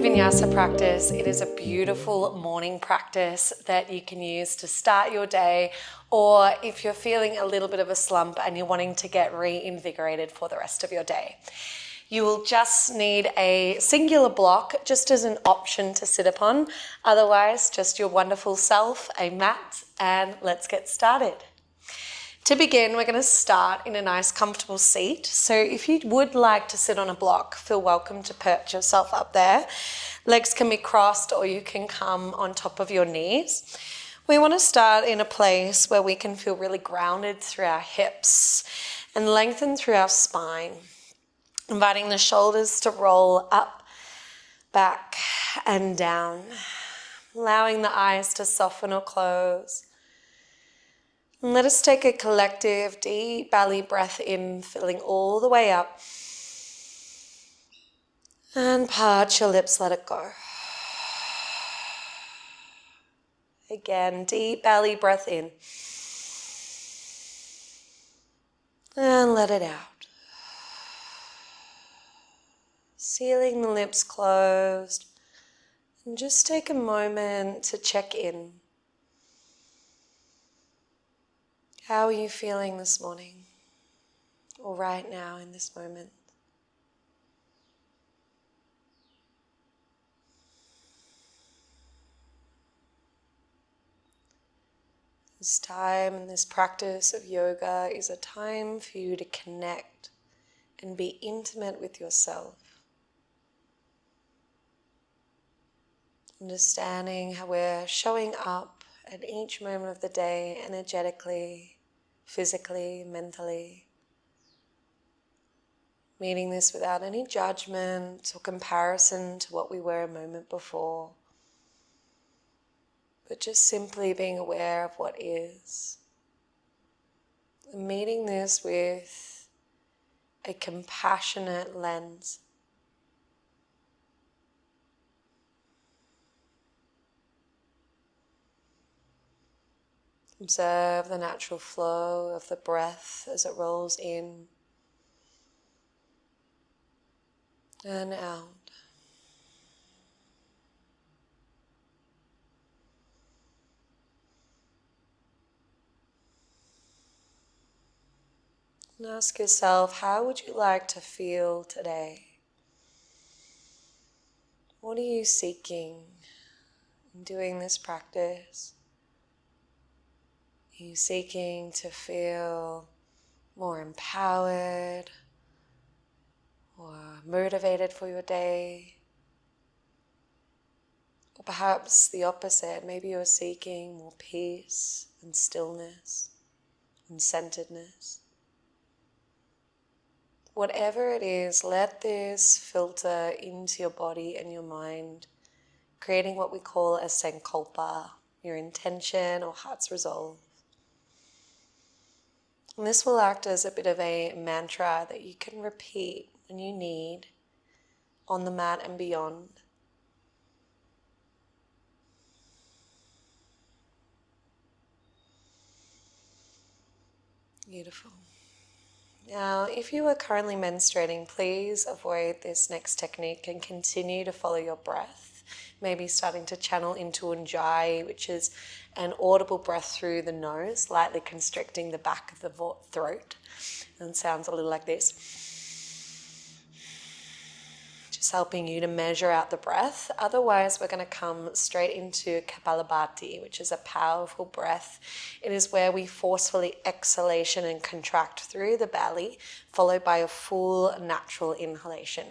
Vinyasa practice, it is a beautiful morning practice that you can use to start your day, or if you're feeling a little bit of a slump and you're wanting to get reinvigorated for the rest of your day. You will just need a singular block just as an option to sit upon. Otherwise, just your wonderful self, a mat, and let's get started. To begin, we're going to start in a nice comfortable seat. So if you would like to sit on a block, feel welcome to perch yourself up there. Legs can be crossed or you can come on top of your knees. We want to start in a place where we can feel really grounded through our hips and lengthen through our spine. Inviting the shoulders to roll up, back and down. Allowing the eyes to soften or close. And let us take a collective deep belly breath in, filling all the way up. And part your lips, let it go. Again, deep belly breath in. And let it out. Sealing the lips closed. And just take a moment to check in. How are you feeling this morning? Or right now in this moment? This time and this practice of yoga is a time for you to connect and be intimate with yourself. Understanding how we're showing up at each moment of the day energetically, physically, mentally. Meeting this without any judgment or comparison to what we were a moment before. But just simply being aware of what is. And meeting this with a compassionate lens. Observe the natural flow of the breath as it rolls in and out. And ask yourself, how would you like to feel today? What are you seeking in doing this practice? Are you seeking to feel more empowered or motivated for your day? Or perhaps the opposite, maybe you're seeking more peace and stillness and centeredness. Whatever it is, let this filter into your body and your mind, creating what we call a sankalpa, your intention or heart's resolve. And this will act as a bit of a mantra that you can repeat when you need on the mat and beyond. Beautiful. Now, if you are currently menstruating, please avoid this next technique and continue to follow your breath. Maybe starting to channel into Ujjayi, which is an audible breath through the nose, lightly constricting the back of the throat. And it sounds a little like this. Just helping you to measure out the breath. Otherwise, we're going to come straight into Kapalabhati, which is a powerful breath. It is where we forcefully exhalation and contract through the belly, followed by a full natural inhalation.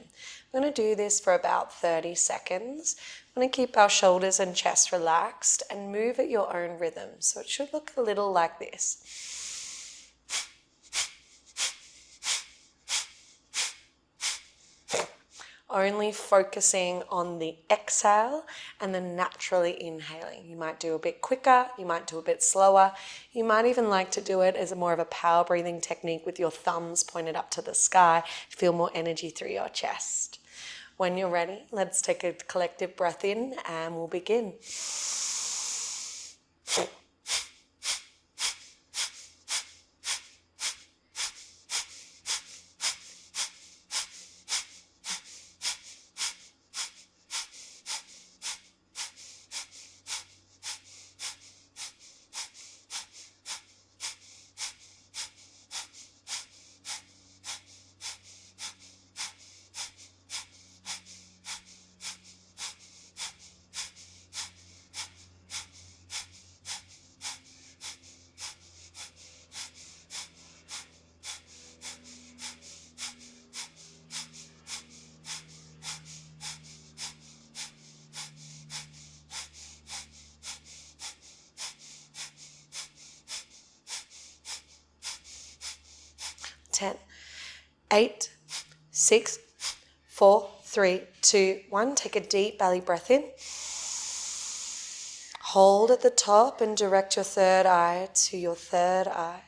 We're going to do this for about 30 seconds. We're going to keep our shoulders and chest relaxed and move at your own rhythm. So it should look a little like this. Only focusing on the exhale and then naturally inhaling. You might do a bit quicker, you might do a bit slower. You might even like to do it as more of a power breathing technique with your thumbs pointed up to the sky. Feel more energy through your chest. When you're ready, let's take a collective breath in and we'll begin. 10, 8, 6, 4, 3, 2, 1. Take a deep belly breath in. Hold at the top and direct your third eye to your third eye.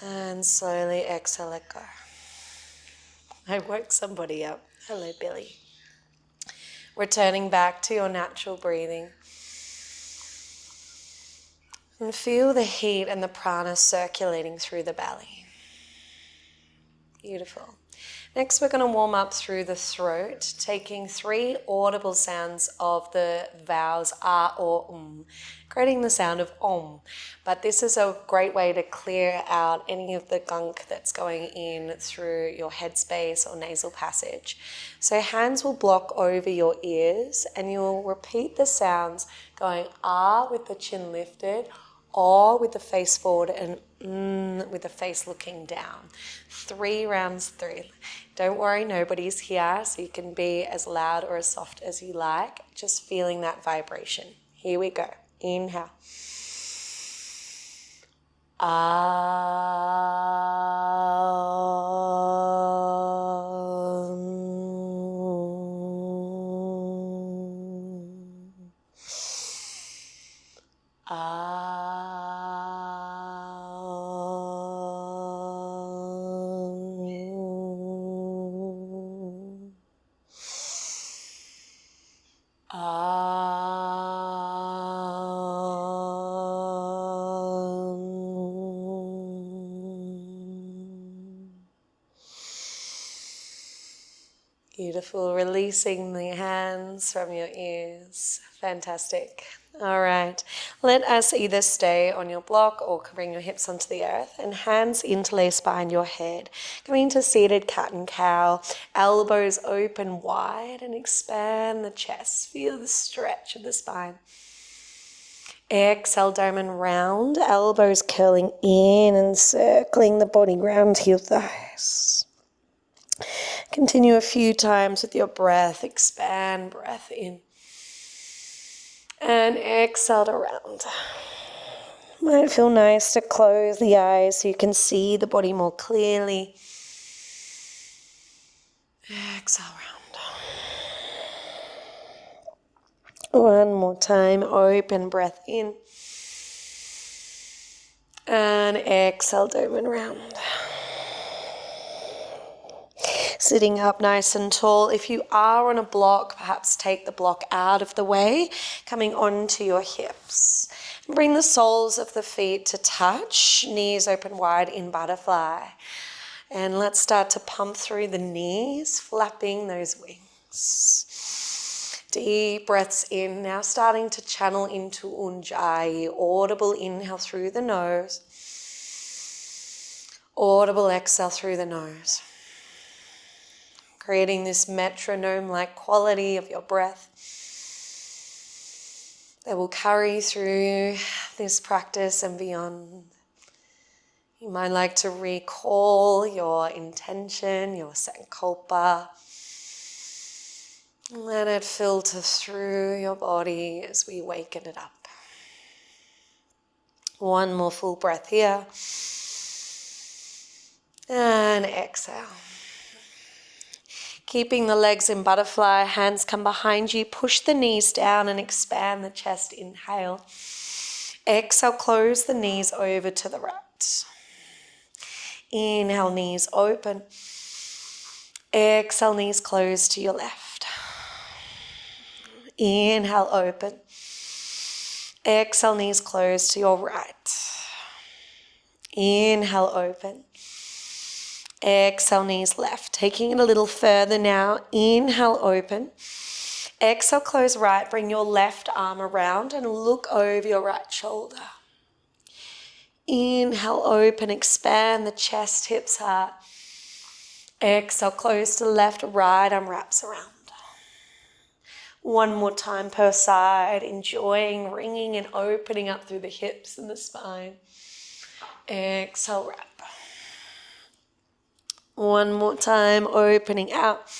And slowly exhale, let go. I woke somebody up. Hello, Billy. Returning back to your natural breathing. And feel the heat and the prana circulating through the belly. Beautiful. Next, we're going to warm up through the throat, taking 3 audible sounds of the vowels ah or creating the sound of om. But this is a great way to clear out any of the gunk that's going in through your headspace or nasal passage. So hands will block over your ears and you'll repeat the sounds going ah with the chin lifted, or with the face forward, and with the face looking down. 3 rounds through. Don't worry, nobody's here, so you can be as loud or as soft as you like. Just feeling that vibration. Here we go. Inhale. Beautiful. Releasing the hands from your ears. Fantastic. All right. Let us either stay on your block or bring your hips onto the earth and hands interlaced behind your head. Coming to seated cat and cow. Elbows open wide and expand the chest. Feel the stretch of the spine. Exhale, diamond round. Elbows curling in and circling the body round to your thighs. Continue a few times with your breath. Expand, breath in. And exhale around. Might feel nice to close the eyes so you can see the body more clearly. Exhale around. One more time. Open breath in. And exhale, diamond round. Sitting up nice and tall. If you are on a block, perhaps take the block out of the way, coming onto your hips. Bring the soles of the feet to touch, knees open wide in butterfly. And let's start to pump through the knees, flapping those wings. Deep breaths in, now starting to channel into Ujjayi. Audible inhale through the nose. Audible exhale through the nose. Creating this metronome-like quality of your breath that will carry through this practice and beyond. You might like to recall your intention, your sankalpa. Let it filter through your body as we waken it up. One more full breath here. And exhale. Keeping the legs in butterfly, hands come behind you, push the knees down and expand the chest, inhale. Exhale, close the knees over to the right. Inhale, knees open. Exhale, knees close to your left. Inhale, open. Exhale, knees close to your right. Inhale, open. Exhale, knees left. Taking it a little further now. Inhale, open. Exhale, close right. Bring your left arm around and look over your right shoulder. Inhale, open. Expand the chest, hips, heart. Exhale, close to the left. Right arm wraps around. One more time per side. Enjoying ringing and opening up through the hips and the spine. Exhale, wrap. One more time, opening out.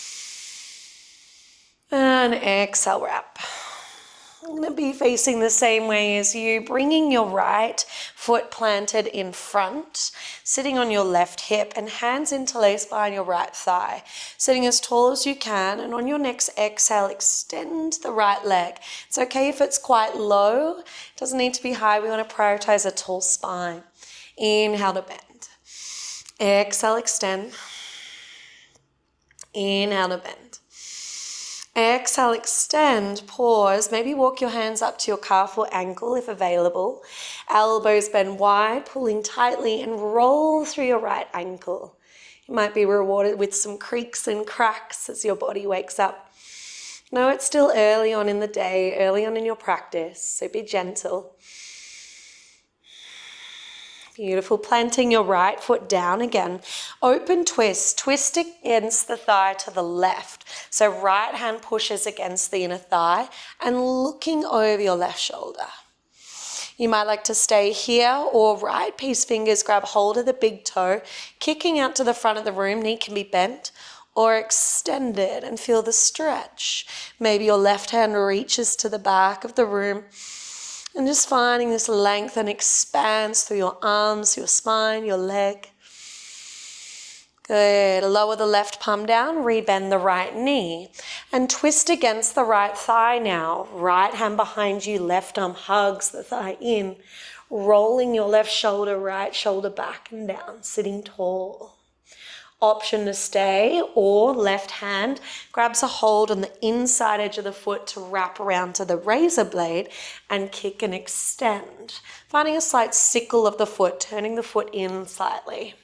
And exhale, wrap. I'm going to be facing the same way as you, bringing your right foot planted in front, sitting on your left hip and hands interlaced behind your right thigh, sitting as tall as you can, and on your next exhale, extend the right leg. It's okay if it's quite low, it doesn't need to be high. We want to prioritize a tall spine. Inhale to bend. Exhale, extend. Inhale to bend. Exhale, extend, pause, maybe walk your hands up to your calf or ankle if available. Elbows bend wide, pulling tightly, and roll through your right ankle. You might be rewarded with some creaks and cracks as your body wakes up. No, it's still early on in the day, early on in your practice, so be gentle. Beautiful. Planting your right foot down again. Open twist. Twist against the thigh to the left. So right hand pushes against the inner thigh and looking over your left shoulder. You might like to stay here, or right piece fingers grab hold of the big toe, kicking out to the front of the room. Knee can be bent or extended and feel the stretch. Maybe your left hand reaches to the back of the room. And just finding this length and expanse through your arms, your spine, your leg. Good. Lower the left palm down, rebend the right knee. And twist against the right thigh now. Right hand behind you, left arm hugs the thigh in. Rolling your left shoulder, right shoulder back and down, sitting tall. Option to stay, or left hand grabs a hold on the inside edge of the foot to wrap around to the razor blade and kick and extend. Finding a slight sickle of the foot, turning the foot in slightly.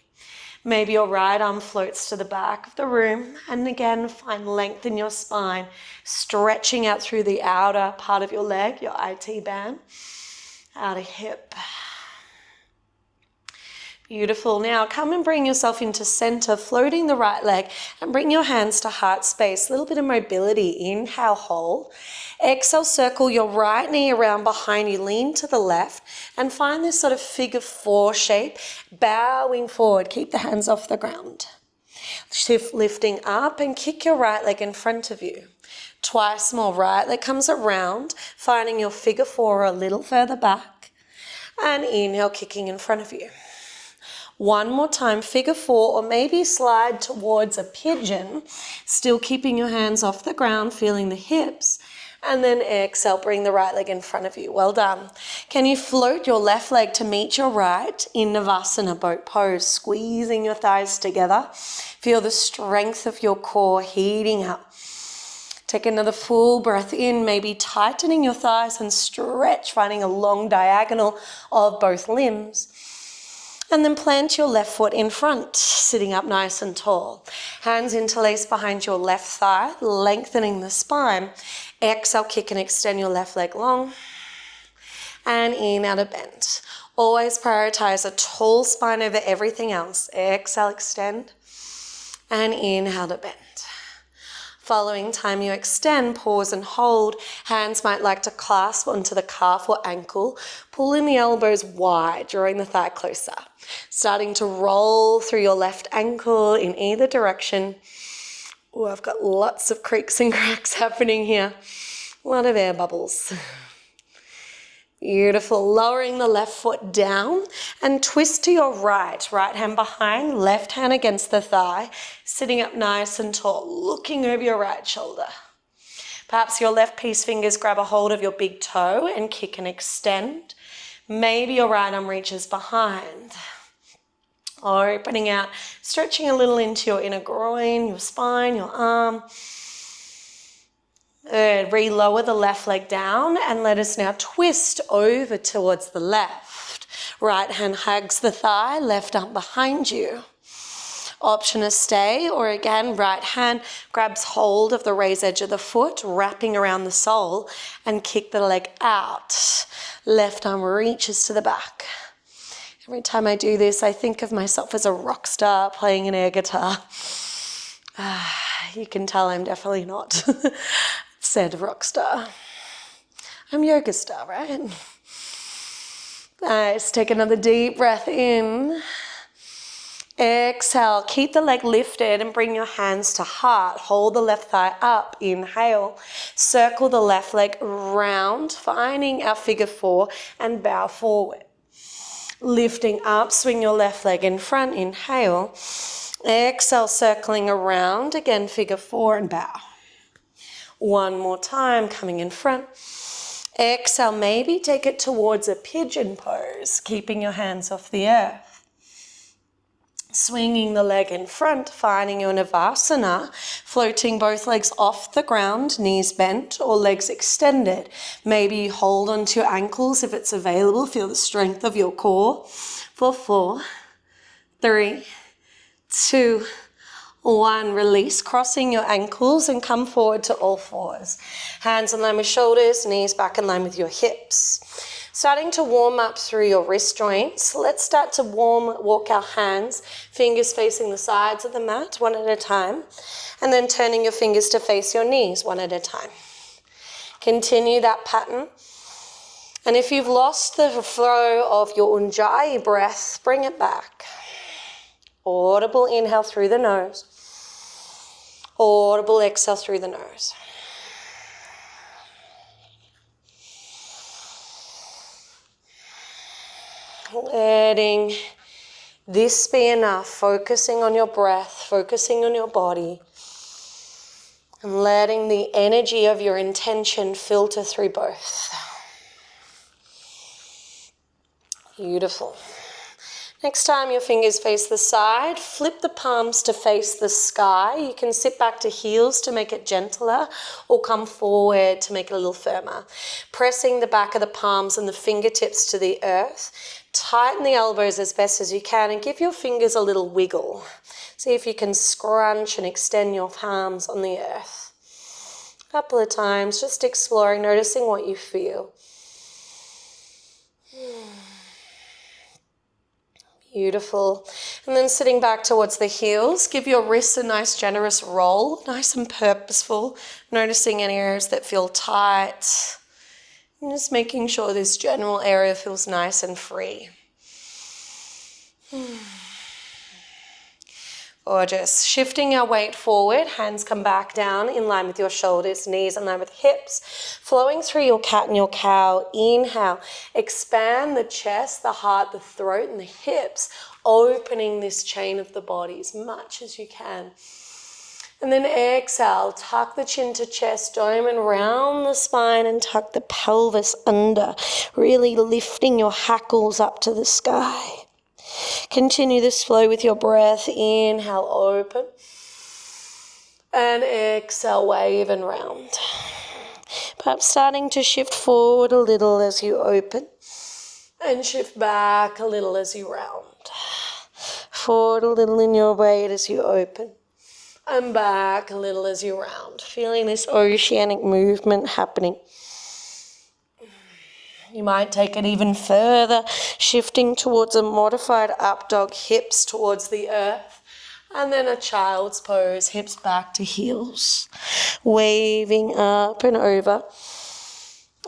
Maybe your right arm floats to the back of the room, and again find length in your spine, stretching out through the outer part of your leg, your IT band, outer hip. Beautiful. Now come and bring yourself into center, floating the right leg, and bring your hands to heart space. A little bit of mobility. Inhale, hold. Exhale, circle your right knee around behind you, lean to the left, and find this sort of figure four shape, bowing forward. Keep the hands off the ground. Shift lifting up and kick your right leg in front of you. Twice more. Right leg comes around, finding your figure four a little further back, and inhale, kicking in front of you. One more time, figure four, or maybe slide towards a pigeon, still keeping your hands off the ground, feeling the hips, and then exhale, bring the right leg in front of you. Well done. Can you float your left leg to meet your right in Navasana, boat pose, squeezing your thighs together. Feel the strength of your core heating up. Take another full breath in, maybe tightening your thighs and stretch, finding a long diagonal of both limbs. And then plant your left foot in front, sitting up nice and tall. Hands interlaced behind your left thigh, lengthening the spine. Exhale, kick and extend your left leg long. And inhale to bend. Always prioritize a tall spine over everything else. Exhale, extend. And inhale to bend. Following time you extend, pause and hold. Hands might like to clasp onto the calf or ankle, pulling the elbows wide, drawing the thigh closer. Starting to roll through your left ankle in either direction. Oh, I've got lots of creaks and cracks happening here. A lot of air bubbles. Beautiful. Lowering the left foot down and twist to your right. Right hand behind, left hand against the thigh, sitting up nice and tall, looking over your right shoulder. Perhaps your left piece fingers grab a hold of your big toe and kick and extend. Maybe your right arm reaches behind. Or opening out, stretching a little into your inner groin, your spine, your arm. Relower the left leg down and let us now twist over towards the left. Right hand hugs the thigh, left arm behind you. Option is stay, or again, right hand grabs hold of the raised edge of the foot, wrapping around the sole, and kick the leg out. Left arm reaches to the back. Every time I do this, I think of myself as a rock star playing an air guitar. You can tell I'm definitely not said rock star. I'm yoga star, right? Nice. Take another deep breath in. Exhale, keep the leg lifted and bring your hands to heart. Hold the left thigh up. Inhale, circle the left leg round, finding our figure 4 and bow forward. Lifting up, swing your left leg in front. Inhale, exhale, circling around. Again, figure 4 and bow. One more time, coming in front. Exhale, maybe take it towards a pigeon pose, keeping your hands off the earth. Swinging the leg in front, finding your Navasana, floating both legs off the ground, knees bent or legs extended. Maybe hold onto your ankles if it's available. Feel the strength of your core. For 4, 3, 2, 1. Release, crossing your ankles and come forward to all fours. Hands in line with shoulders, knees back in line with your hips. Starting to warm up through your wrist joints. Let's start to walk our hands, fingers facing the sides of the mat, one at a time, and then turning your fingers to face your knees, one at a time. Continue that pattern. And if you've lost the flow of your Ujjayi breath, bring it back. Audible inhale through the nose. Audible exhale through the nose. Letting this be enough, focusing on your breath, focusing on your body, and letting the energy of your intention filter through both. Beautiful. Next time your fingers face the side, flip the palms to face the sky. You can sit back to heels to make it gentler or come forward to make it a little firmer. Pressing the back of the palms and the fingertips to the earth. Tighten the elbows as best as you can and give your fingers a little wiggle. See if you can scrunch and extend your palms on the earth. A couple of times, just exploring, noticing what you feel. Beautiful. And then sitting back towards the heels, give your wrists a nice generous roll, nice and purposeful, noticing any areas that feel tight. And just making sure this general area feels nice and free. Gorgeous. Shifting our weight forward, hands come back down in line with your shoulders, knees in line with hips. Flowing through your cat and your cow. Inhale. Expand the chest, the heart, the throat, and the hips. Opening this chain of the body as much as you can. And then exhale, tuck the chin to chest, dome and round the spine and tuck the pelvis under, really lifting your hackles up to the sky. Continue this flow with your breath. Inhale, open. And exhale, wave and round. Perhaps starting to shift forward a little as you open and shift back a little as you round. Forward a little in your weight as you open. And back a little as you round, feeling this oceanic movement happening. You might take it even further, shifting towards a modified up dog, hips towards the earth, and then a child's pose, hips back to heels, waving up and over,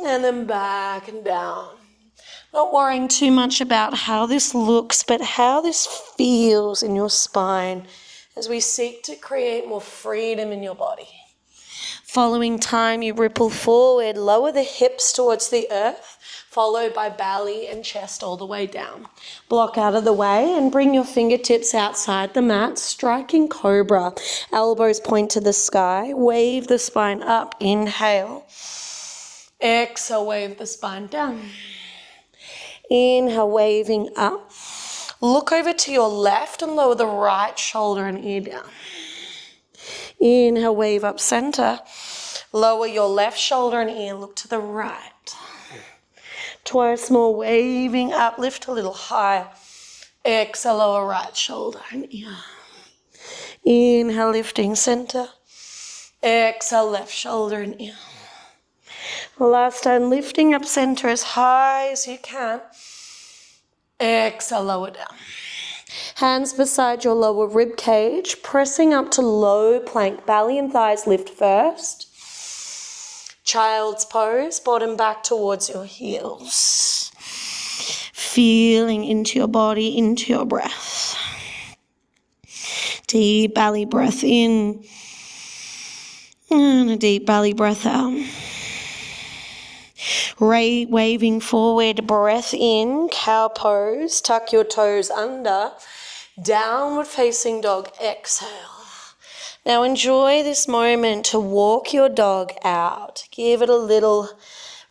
and then back and down. Not worrying too much about how this looks, but how this feels in your spine, as we seek to create more freedom in your body. Following time, you ripple forward, lower the hips towards the earth, followed by belly and chest all the way down. Block out of the way and bring your fingertips outside the mat, striking cobra. Elbows point to the sky, wave the spine up, inhale. Exhale, wave the spine down. Inhale, waving up. Look over to your left and lower the right shoulder and ear down. Inhale, wave up center. Lower your left shoulder and ear, look to the right. Twice more, waving up, lift a little higher. Exhale, lower right shoulder and ear. Inhale, lifting center. Exhale, left shoulder and ear. Last time, lifting up center as high as you can. Exhale, lower down. Hands beside your lower rib cage, pressing up to low plank. Belly and thighs lift first. Child's pose, bottom back towards your heels. Feeling into your body, into your breath. Deep belly breath in. And a deep belly breath out. Waving forward, breath in, cow pose. Tuck your toes under. Downward facing dog, exhale. Now enjoy this moment to walk your dog out. Give it a little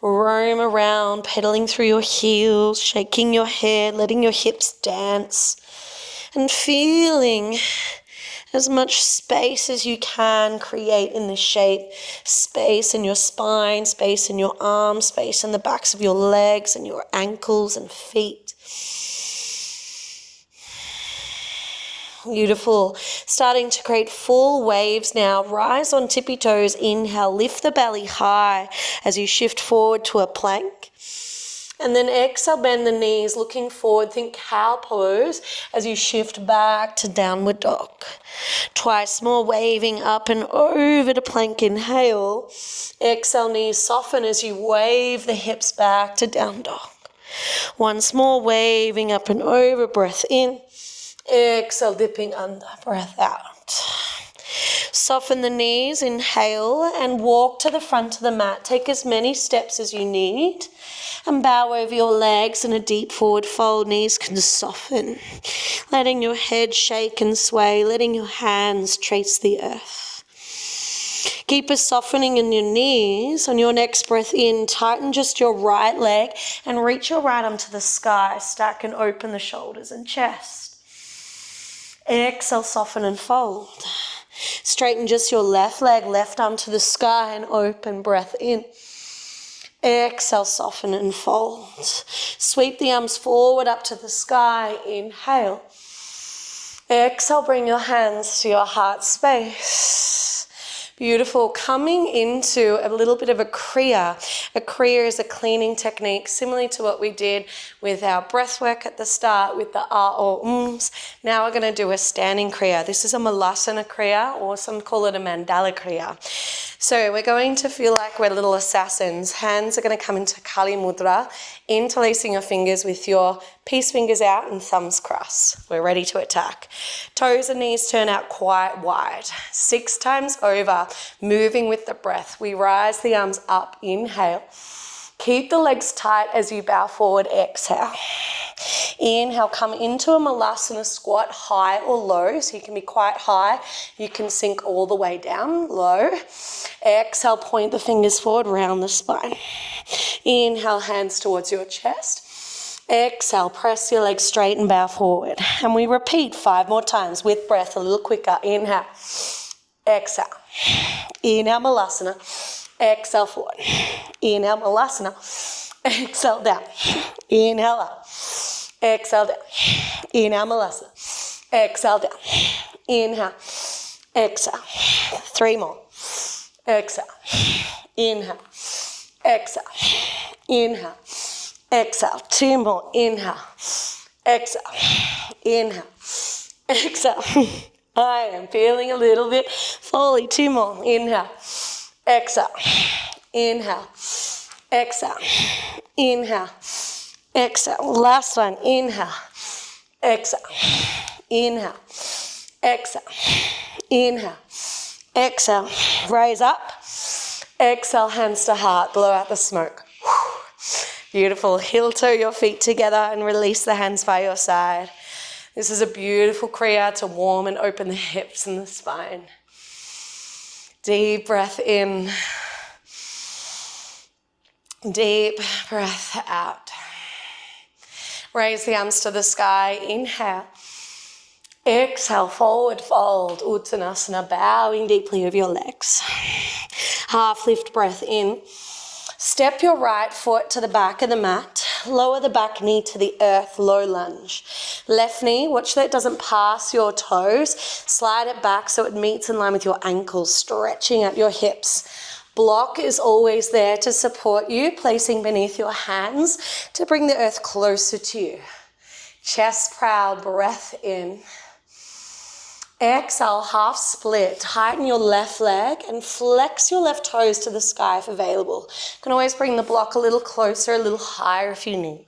roam around, pedaling through your heels, shaking your head, letting your hips dance, and feeling as much space as you can create in the shape. Space in your spine, space in your arms, space in the backs of your legs and your ankles and feet. Beautiful. Starting to create full waves now. Rise on tippy toes. Inhale, lift the belly high as you shift forward to a plank. And then exhale, bend the knees, looking forward. Think cow pose as you shift back to downward dog. Twice more, waving up and over to plank. Inhale. Exhale, knees soften as you wave the hips back to down dog. Once more, waving up and over. Breath in. Exhale, dipping under, breath out. Soften the knees, inhale, and walk to the front of the mat. Take as many steps as you need, and bow over your legs in a deep forward fold. Knees can soften, letting your head shake and sway, letting your hands trace the earth. Keep a softening in your knees. On your next breath in, tighten just your right leg and reach your right arm to the sky. Stack and open the shoulders and chest. Exhale, soften and fold. Straighten just your left leg, left arm to the sky and open. Breath in. Exhale, soften and fold. Sweep the arms forward up to the sky. Inhale. Exhale, bring your hands to your heart space. Beautiful. Coming into a little bit of a Kriya. A Kriya is a cleaning technique similar to what we did with our breath work at the start with the ah or ums. Now we're going to do a standing Kriya. This is a Malasana Kriya, or some call it a Mandala Kriya. So we're going to feel like we're little assassins. Hands are going to come into Kali Mudra, interlacing your fingers with your peace fingers out and thumbs crossed. We're ready to attack. Toes and knees turn out quite wide. 6 times over, moving with the breath. We rise the arms up, inhale. Keep the legs tight as you bow forward, exhale. Inhale, come into a Malasana squat, high or low. So you can be quite high. You can sink all the way down, low. Exhale, point the fingers forward, round the spine. Inhale, hands towards your chest. Exhale, press your legs straight and bow forward. And we repeat 5 more times with breath, a little quicker. Inhale, exhale. Inhale, Malasana. Exhale, forward. Inhale, Malasana. Exhale, down. Inhale, up. Exhale, down. Inhale, Malasana. Exhale, down. Inhale. Exhale. 3 more. Exhale. Inhale. Exhale. Inhale. Exhale. 2 more. Inhale. Exhale. Inhale. Exhale. I am feeling a little bit fully. 2 more. Inhale. Exhale. Inhale. Exhale. Inhale. Exhale. Last one. Inhale. Exhale. Inhale. Exhale. Inhale. Exhale. Raise up. Exhale, hands to heart. Blow out the smoke. Beautiful. Heel toe your feet together and release the hands by your side. This is a beautiful Kriya to warm and open the hips and the spine. Deep breath in. Deep breath out. Raise the arms to the sky. Inhale. Exhale, forward fold. Uttanasana, bowing deeply over your legs. Half lift breath in. Step your right foot to the back of the mat. Lower the back knee to the earth, low lunge. Left knee, watch that it doesn't pass your toes. Slide it back so it meets in line with your ankles, stretching out your hips. Block is always there to support you, placing beneath your hands to bring the earth closer to you. Chest proud, breath in. Exhale, half split. Tighten your left leg and flex your left toes to the sky if available. You can always bring the block a little closer, a little higher if you need.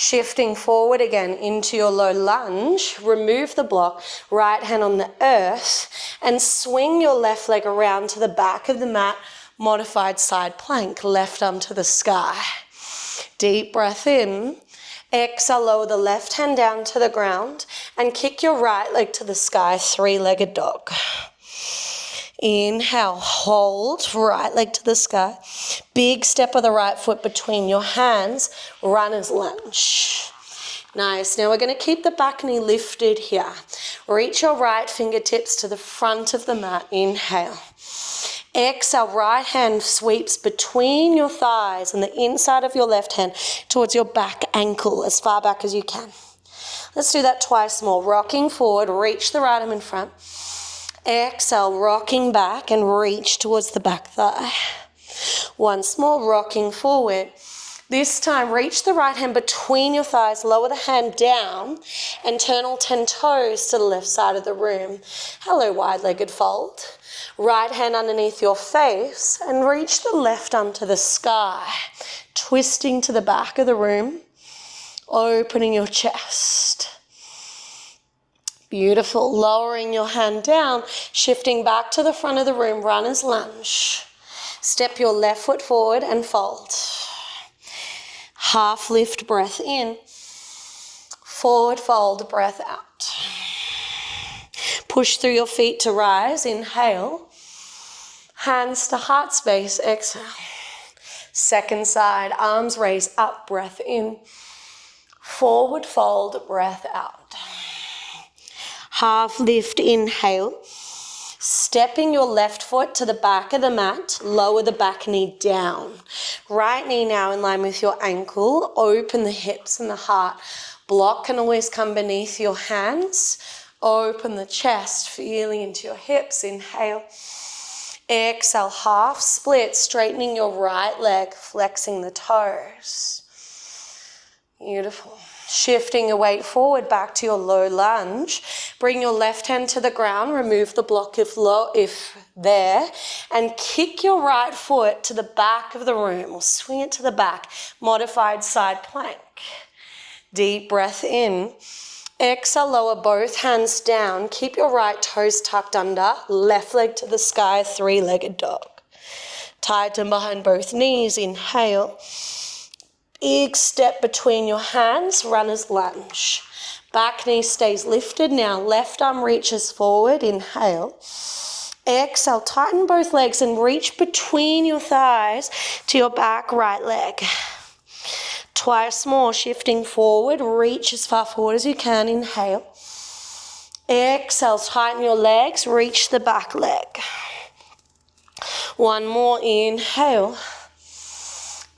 Shifting forward again into your low lunge, remove the block, right hand on the earth, and swing your left leg around to the back of the mat, modified side plank, left arm to the sky. Deep breath in. Exhale, lower the left hand down to the ground and kick your right leg to the sky, three-legged dog. Inhale, hold, right leg to the sky. Big step of the right foot between your hands, runner's lunge. Nice. Now we're going to keep the back knee lifted here. Reach your right fingertips to the front of the mat. Inhale. Exhale, right hand sweeps between your thighs and the inside of your left hand towards your back ankle, as far back as you can. Let's do that twice more. Rocking forward, reach the right arm in front. Exhale, rocking back and reach towards the back thigh. Once more, rocking forward. This time, reach the right hand between your thighs, lower the hand down, and turn all 10 toes to the left side of the room. Hello, wide-legged fold. Right hand underneath your face, and reach the left arm to the sky, twisting to the back of the room, opening your chest. Beautiful. Lowering your hand down, shifting back to the front of the room, runner's lunge. Step your left foot forward and fold. Half lift, breath in. Forward fold, breath out. Push through your feet to rise, inhale. Hands to heart space, exhale. Second side, arms raise up, breath in. Forward fold, breath out. Half lift, inhale. Stepping your left foot to the back of the mat, lower the back knee down. Right knee now in line with your ankle, open the hips and the heart. Block can always come beneath your hands. Open the chest, feeling into your hips, inhale. Exhale, half split, straightening your right leg, flexing the toes. Beautiful. Shifting your weight forward back to your low lunge. Bring your left hand to the ground, remove the block if there, and kick your right foot to the back of the room or swing it to the back, modified side plank. Deep breath in. Exhale, lower both hands down. Keep your right toes tucked under, left leg to the sky, three-legged dog. Tighten behind both knees, inhale. Big step between your hands, runner's lunge. Back knee stays lifted. Now left arm reaches forward, inhale. Exhale, tighten both legs and reach between your thighs to your back right leg. Twice more, shifting forward, reach as far forward as you can, inhale. Exhale, tighten your legs, reach the back leg. One more, inhale.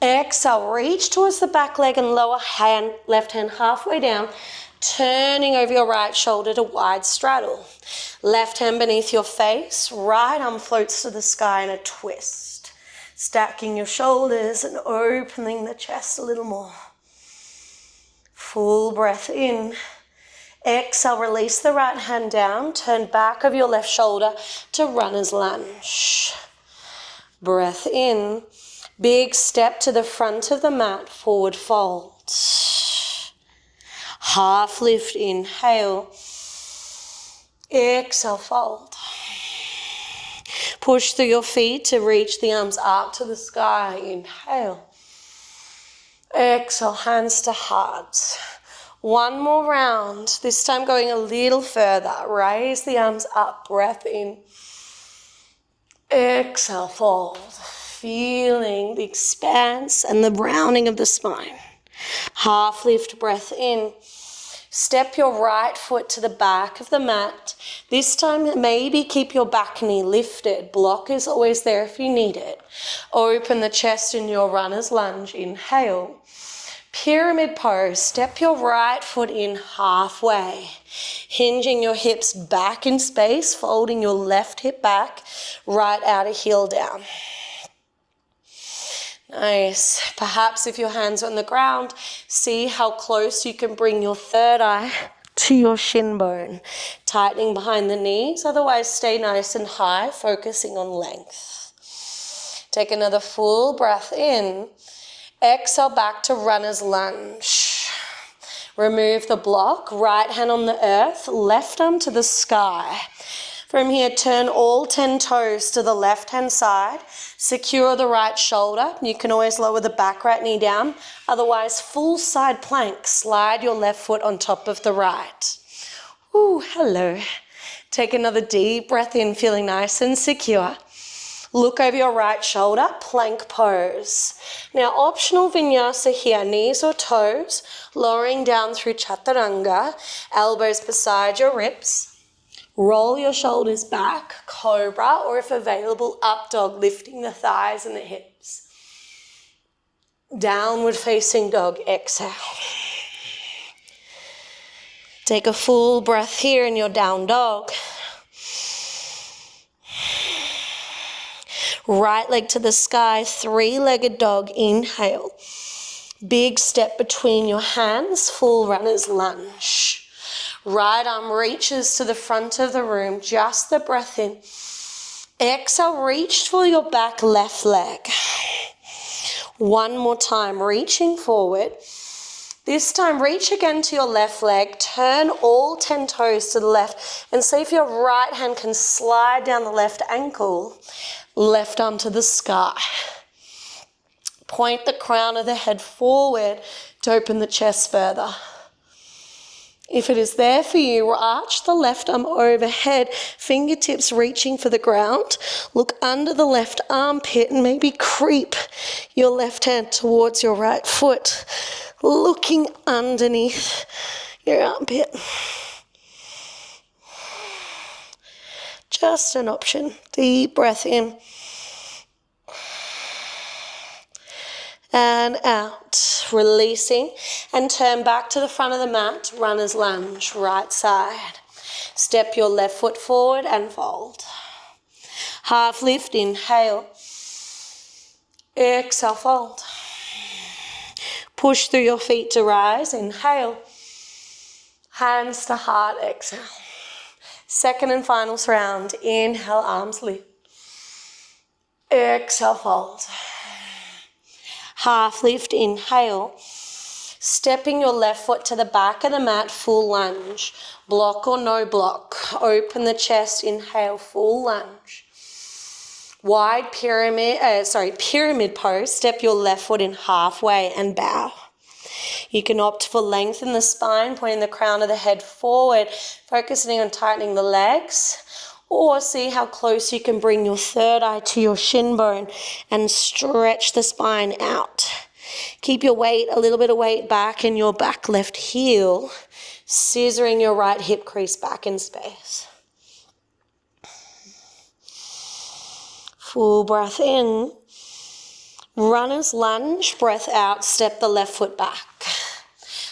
Exhale, reach towards the back leg and lower hand, left hand halfway down, turning over your right shoulder to wide straddle. Left hand beneath your face, right arm floats to the sky in a twist. Stacking your shoulders and opening the chest a little more. Full breath in. Exhale, release the right hand down, turn back of your left shoulder to runner's lunge. Breath in. Big step to the front of the mat, forward fold. Half lift, inhale. Exhale, fold. Push through your feet to reach the arms up to the sky, inhale. Exhale, hands to heart. One more round, this time going a little further. Raise the arms up, breath in. Exhale, fold. Feeling the expanse and the rounding of the spine. Half lift, breath in. Step your right foot to the back of the mat. This time, maybe keep your back knee lifted. Block is always there if you need it. Open the chest in your runner's lunge. Inhale. Pyramid pose. Step your right foot in halfway. Hinging your hips back in space, folding your left hip back, right outer heel down. Nice. Perhaps if your hands are on the ground, see how close you can bring your third eye to your shin bone. Tightening behind the knees, otherwise stay nice and high, focusing on length. Take another full breath in. Exhale back to runner's lunge. Remove the block, right hand on the earth, left arm to the sky. From here, turn all 10 toes to the left-hand side. Secure the right shoulder. You can always lower the back right knee down. Otherwise, full side plank. Slide your left foot on top of the right. Ooh, hello. Take another deep breath in, feeling nice and secure. Look over your right shoulder, plank pose. Now, optional vinyasa here, knees or toes, lowering down through chaturanga, elbows beside your ribs. Roll your shoulders back, cobra, or if available, up dog, lifting the thighs and the hips. Downward facing dog, exhale. Take a full breath here in your down dog. Right leg to the sky, three-legged dog, inhale. Big step between your hands, full runner's lunge. Right arm reaches to the front of the room, just the breath in. Exhale, reach for your back left leg. One more time, reaching forward. This time, reach again to your left leg. Turn all 10 toes to the left and see if your right hand can slide down the left ankle. Left arm to the sky. Point the crown of the head forward to open the chest further. If it is there for you, arch the left arm overhead, fingertips reaching for the ground. Look under the left armpit and maybe creep your left hand towards your right foot, looking underneath your armpit. Just an option. Deep breath in. And out, releasing, and turn back to the front of the mat, runner's lunge, right side. Step your left foot forward and fold. Half lift, inhale. Exhale, fold. Push through your feet to rise, inhale. Hands to heart, exhale. Second and final round, inhale, arms lift. Exhale, fold. Half lift, inhale. Stepping your left foot to the back of the mat, full lunge. Block or no block. Open the chest, inhale, full lunge. Wide pyramid pose. Step your left foot in halfway and bow. You can opt for lengthen the spine, pointing the crown of the head forward, focusing on tightening the legs. Or see how close you can bring your third eye to your shin bone and stretch the spine out. Keep your weight, a little bit of weight back in your back left heel, scissoring your right hip crease back in space. Full breath in. Runner's lunge, breath out, step the left foot back.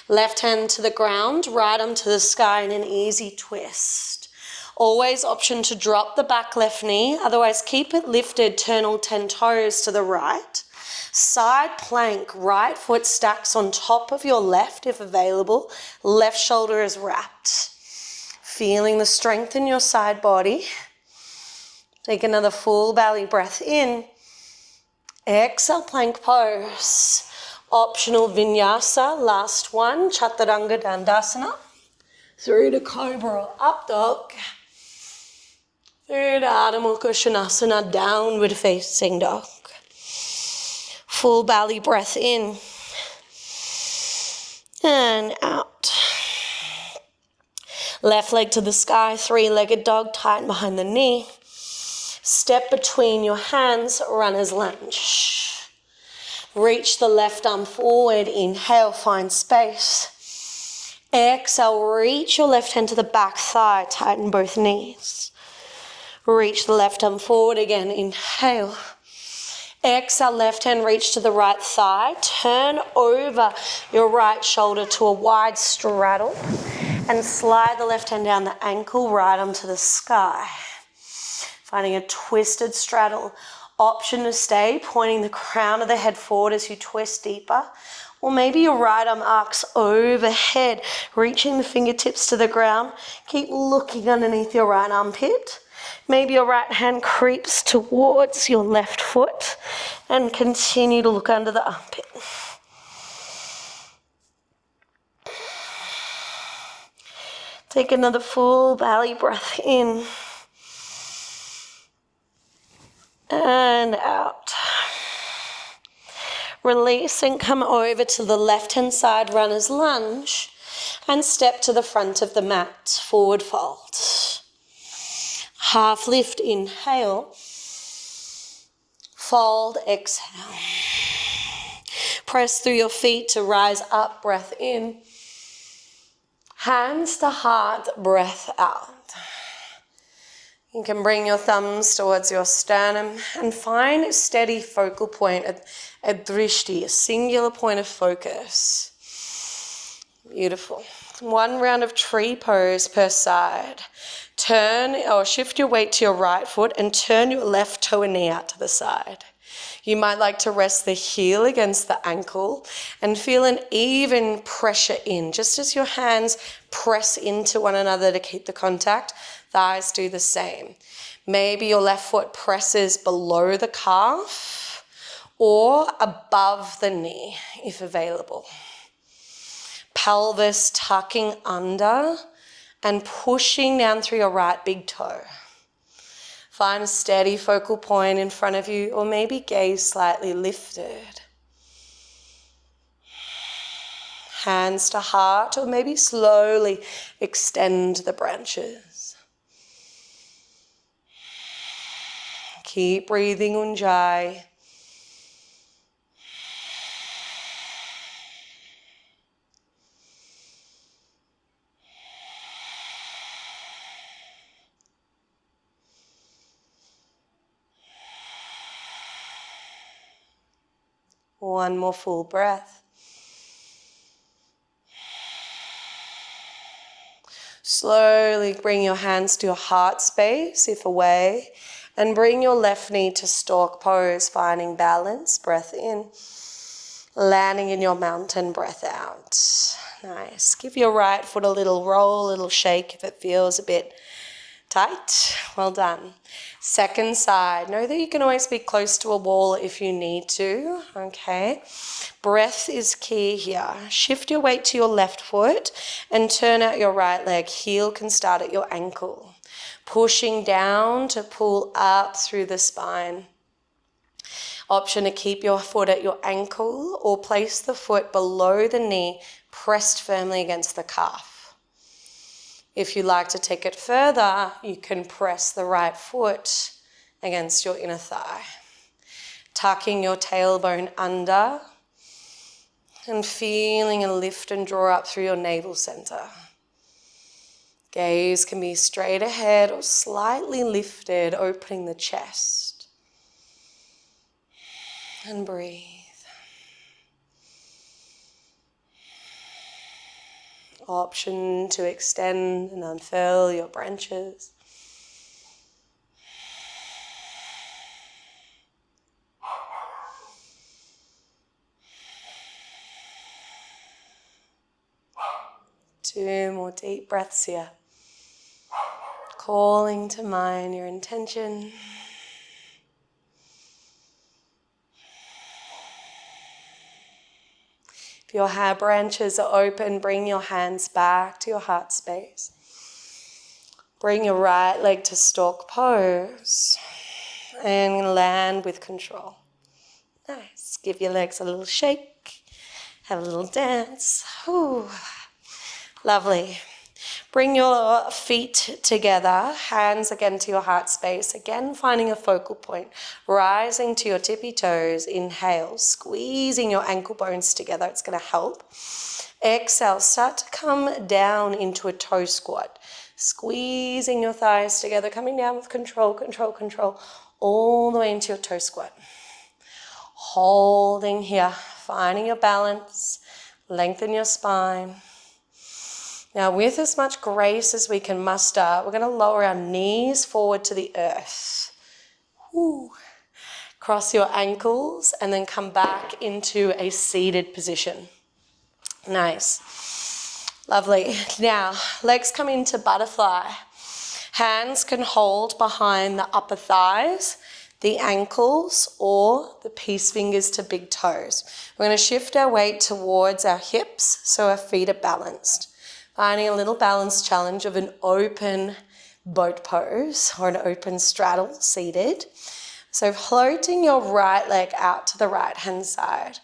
Left hand to the ground, right arm to the sky in an easy twist. Always option to drop the back left knee, otherwise keep it lifted, turn all 10 toes to the right. Side plank, right foot stacks on top of your left if available. Left shoulder is wrapped. Feeling the strength in your side body. Take another full belly breath in. Exhale, plank pose. Optional vinyasa, last one, chaturanga dandasana. Through to cobra or up dog. Through to Adho Mukha Svanasana, downward facing dog. Full belly breath in and out. Left leg to the sky, three-legged dog, tighten behind the knee. Step between your hands, runner's lunge. Reach the left arm forward, inhale, find space. Exhale, reach your left hand to the back thigh, tighten both knees. Reach the left arm forward again, inhale. Exhale, left hand reach to the right thigh. Turn over your right shoulder to a wide straddle and slide the left hand down the ankle, right arm to the sky. Finding a twisted straddle. Option to stay, pointing the crown of the head forward as you twist deeper. Or maybe your right arm arcs overhead, reaching the fingertips to the ground. Keep looking underneath your right armpit. Maybe your right hand creeps towards your left foot and continue to look under the armpit. Take another full belly breath in and out. Release and come over to the left-hand side runner's lunge and step to the front of the mat, forward fold. Half lift, inhale. Fold, exhale. Press through your feet to rise up, breath in. Hands to heart, breath out. You can bring your thumbs towards your sternum and find a steady focal point, a drishti, a singular point of focus. Beautiful. One round of tree pose per side. Turn or shift your weight to your right foot and turn your left toe and knee out to the side. You might like to rest the heel against the ankle and feel an even pressure in. Just as your hands press into one another to keep the contact, thighs do the same. Maybe your left foot presses below the calf or above the knee if available. Pelvis tucking under and pushing down through your right big toe. Find a steady focal point in front of you, or maybe gaze slightly lifted. Hands to heart, or maybe slowly extend the branches. Keep breathing, Ujjayi. One more full breath. Slowly bring your hands to your heart space, if away, and bring your left knee to stork pose, finding balance. Breath in. Landing in your mountain, breath out. Nice. Give your right foot a little roll, a little shake if it feels a bit tight. Well done. Second side. Know that you can always be close to a wall if you need to. Okay. Breath is key here. Shift your weight to your left foot and turn out your right leg. Heel can start at your ankle. Pushing down to pull up through the spine. Option to keep your foot at your ankle or place the foot below the knee, pressed firmly against the calf. If you like to take it further, you can press the right foot against your inner thigh. Tucking your tailbone under and feeling a lift and draw up through your navel center. Gaze can be straight ahead or slightly lifted, opening the chest. And breathe. Option to extend and unfurl your branches. Two more deep breaths here. Calling to mind your intention. If your hair branches are open, bring your hands back to your heart space. Bring your right leg to stork pose and land with control. Nice. Give your legs a little shake. Have a little dance. Ooh. Lovely. Bring your feet together, hands again to your heart space, again finding a focal point, rising to your tippy toes, inhale, squeezing your ankle bones together, it's going to help. Exhale, start to come down into a toe squat, squeezing your thighs together, coming down with control, control, control, all the way into your toe squat. Holding here, finding your balance, lengthen your spine. Now, with as much grace as we can muster, we're going to lower our knees forward to the earth. Woo. Cross your ankles and then come back into a seated position. Nice. Lovely. Now, legs come into butterfly. Hands can hold behind the upper thighs, the ankles, or the peace fingers to big toes. We're going to shift our weight towards our hips so our feet are balanced. Finding a little balance challenge of an open boat pose or an open straddle seated. So floating your right leg out to the right hand side.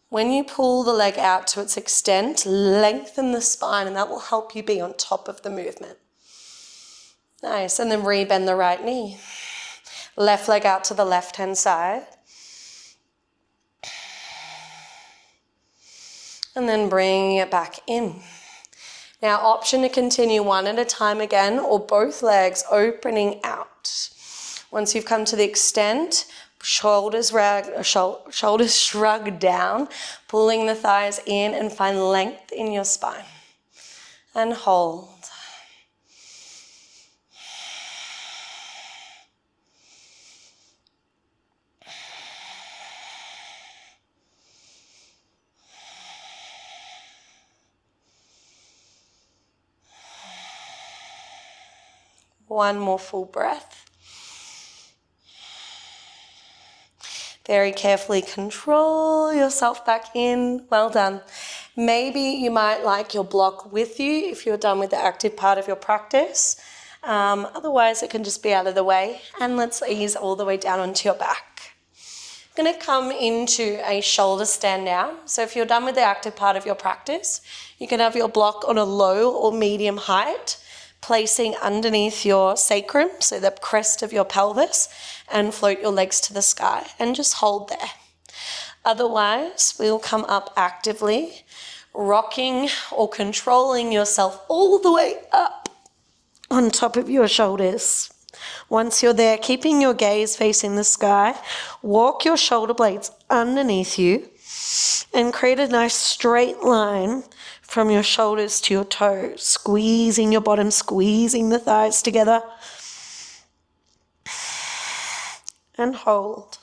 When you pull the leg out to its extent, lengthen the spine, and that will help you be on top of the movement. Nice, and then rebend the right knee. Left leg out to the left hand side. And then bringing it back in. Now, option to continue one at a time again, or both legs opening out. Once you've come to the extent, shoulders shrug down, pulling the thighs in, and find length in your spine. And hold. One more full breath. Very carefully control yourself back in. Well done. Maybe you might like your block with you if you're done with the active part of your practice. Otherwise, it can just be out of the way. And let's ease all the way down onto your back. I'm going to come into a shoulder stand now. So if you're done with the active part of your practice, you can have your block on a low or medium height, placing underneath your sacrum, so the crest of your pelvis, and float your legs to the sky and just hold there. Otherwise, we'll come up actively, rocking or controlling yourself all the way up on top of your shoulders. Once you're there, keeping your gaze facing the sky, walk your shoulder blades underneath you and create a nice straight line from your shoulders to your toes, squeezing your bottom, squeezing the thighs together. And hold.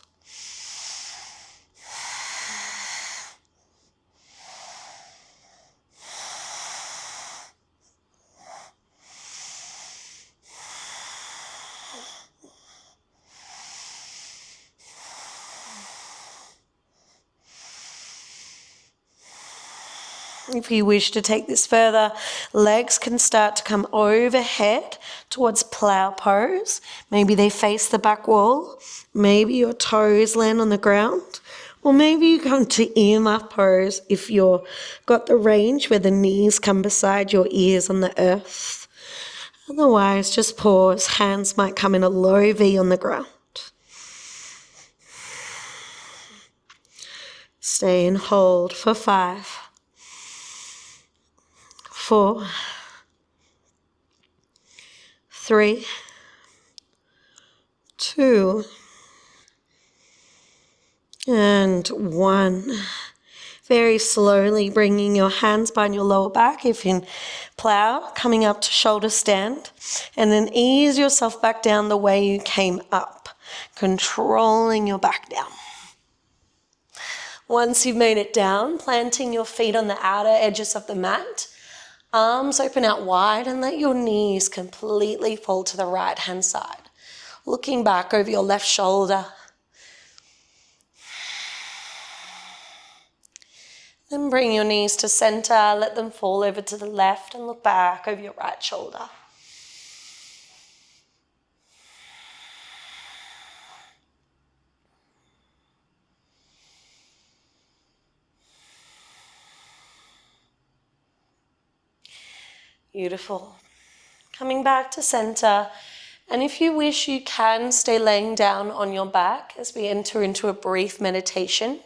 If you wish to take this further, legs can start to come overhead towards plow pose. Maybe they face the back wall. Maybe your toes land on the ground. Or maybe you come to ear-muff pose if you've got the range where the knees come beside your ears on the earth. Otherwise, just pause. Hands might come in a low V on the ground. Stay and hold for 5, 4, 3, 2, and 1. Very slowly bringing your hands behind your lower back if in plow, coming up to shoulder stand, and then ease yourself back down the way you came up, controlling your back down. Once you've made it down, planting your feet on the outer edges of the mat, arms open out wide, and let your knees completely fall to the right hand side, looking back over your left shoulder. Then bring your knees to center, let them fall over to the left, and look back over your right shoulder. Beautiful. Coming back to center, and if you wish, you can stay laying down on your back as we enter into a brief meditation.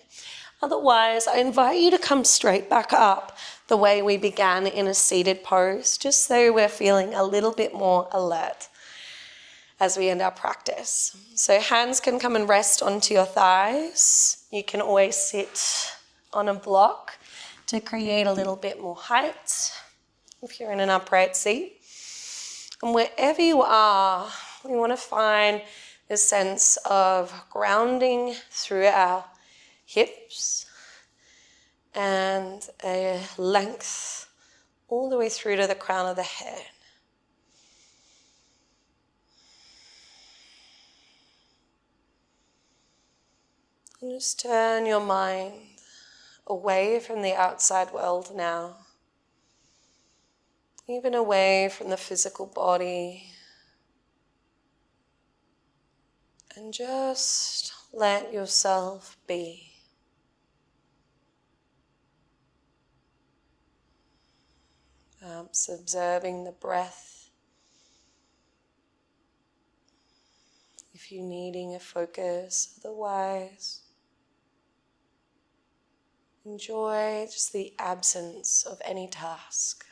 Otherwise, I invite you to come straight back up the way we began in a seated pose, just so we're feeling a little bit more alert as we end our practice. So hands can come and rest onto your thighs. You can always sit on a block to create a little bit more height if you're in an upright seat. And wherever you are, we want to find this sense of grounding through our hips and a length all the way through to the crown of the head. And just turn your mind away from the outside world now. even away from the physical body. And just let yourself be. Perhaps observing the breath. If you're needing a focus, otherwise, enjoy just the absence of any task.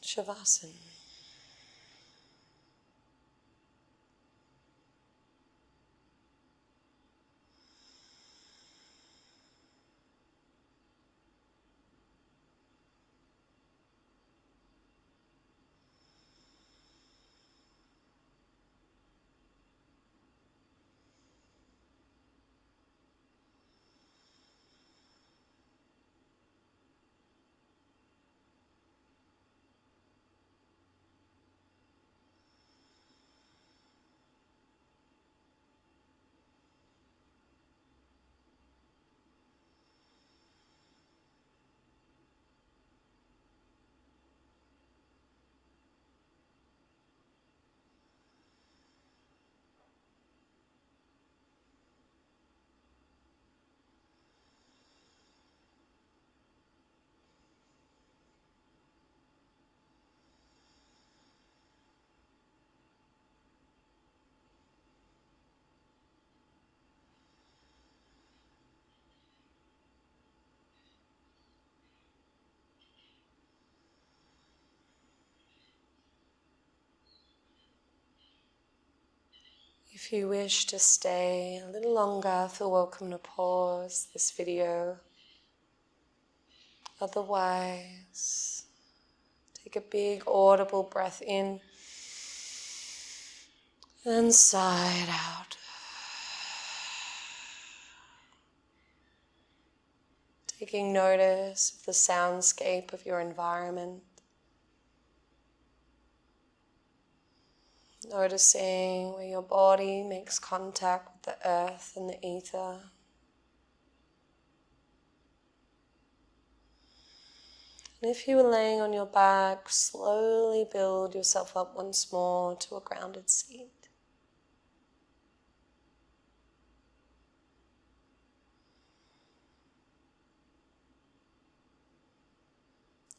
Shavasana. If you wish to stay a little longer, feel welcome to pause this video. Otherwise, take a big audible breath in and sigh it out. Taking notice of the soundscape of your environment. Noticing where your body makes contact with the earth and the ether. And if you were laying on your back, slowly build yourself up once more to a grounded seat.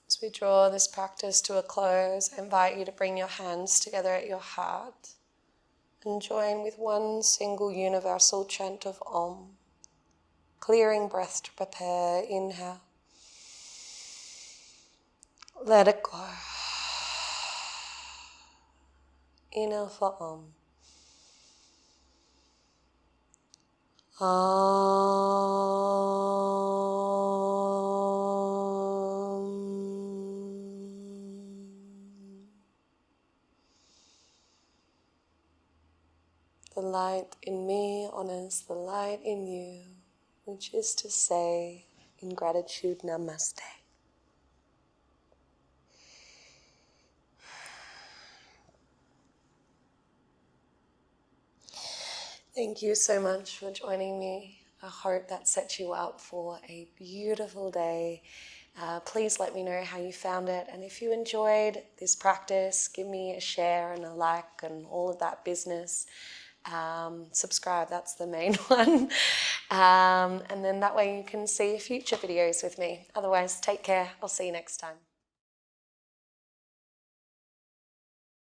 As we draw this practice to a close, I invite you to bring your hands together at your heart and join with one single universal chant of Om. Clearing breath to prepare. Inhale. Let it go. Inhale for Om. The light in me honors the light in you, which is to say, in gratitude, Namaste. Thank you so much for joining me. I hope that sets you up for a beautiful day. Please let me know how you found it. And if you enjoyed this practice, give me a share and a like and all of that business. Subscribe, that's the main one. And then that way you can see future videos with me. Otherwise, take care. I'll see you next time.